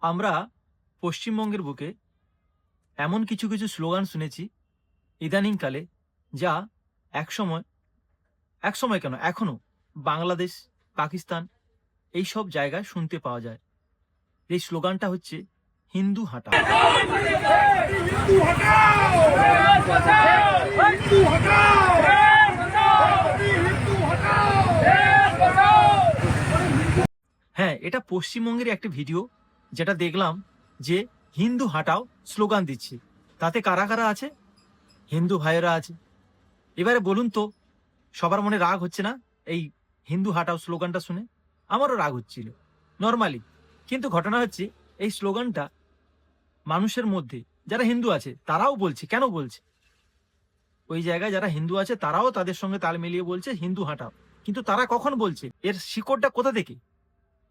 আমরা পশ্চিমবঙ্গের বুকে এমন কিছু কিছু স্লোগান শুনেছি ইদানিংকালে, যা একসময় একসময় কেন এখনো বাংলাদেশ, পাকিস্তান এই সব জায়গায় শুনতে পাওয়া যায়। এই স্লোগানটা হচ্ছে হিন্দু হাঁটাও। হ্যাঁ, এটা পশ্চিমবঙ্গের একটা ভিডিও, যেটা দেখলাম যে হিন্দু হাঁটাও স্লোগান দিচ্ছে। তাতে কারা কারা আছে? হিন্দু ভাইয়েরা আছে। এবারে বলুন তো, সবার মনে রাগ হচ্ছে না এই হিন্দু হাঁটাও স্লোগানটা শুনে? আমারও রাগ হচ্ছিল নর্মালি। কিন্তু ঘটনা হচ্ছে, এই স্লোগানটা মানুষের মধ্যে যারা হিন্দু আছে তারাও বলছে। কেন বলছে? ওই জায়গায় যারা হিন্দু আছে তারাও তাদের সঙ্গে তাল মিলিয়ে বলছে হিন্দু হাঁটাও। কিন্তু তারা কখন বলছে? এর শিকড়টা কোথা থেকে?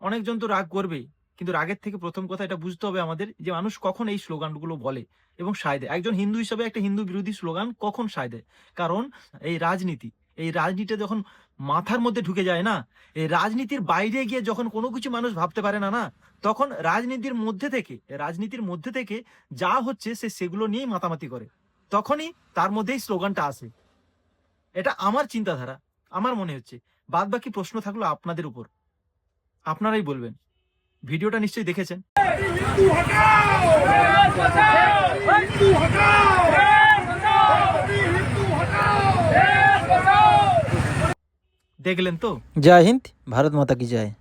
অনেকজন তো রাগ করবে, কিন্তু রাগের থেকে প্রথম কথা এটা বুঝতে হবে আমাদের, যে মানুষ কখন এই স্লোগানগুলো বলে এবং সায় দেয়। একজন হিন্দু হিসেবে একটা হিন্দু বিরোধী স্লোগান কখন সায় দেয়? কারণ এই রাজনীতি যখন মাথার মধ্যে ঢুকে যায় না, এই রাজনীতির বাইরে গিয়ে যখন কোনো কিছু মানুষ ভাবতে পারে না, তখন রাজনীতির মধ্যে থেকে যা হচ্ছে সেগুলো নিয়েই মাতামাতি করে। তখনই তার মধ্যেই স্লোগানটা আসে। এটা আমার চিন্তাধারা, আমার মনে হচ্ছে। বাদ বাকি প্রশ্ন থাকলো আপনাদের উপর, আপনারাই বলবেন। ভিডিওটা নিশ্চয়ই দেখেছেন। দেখলেন তো? জয় হিন্দ, ভারত মাতা কি জয়।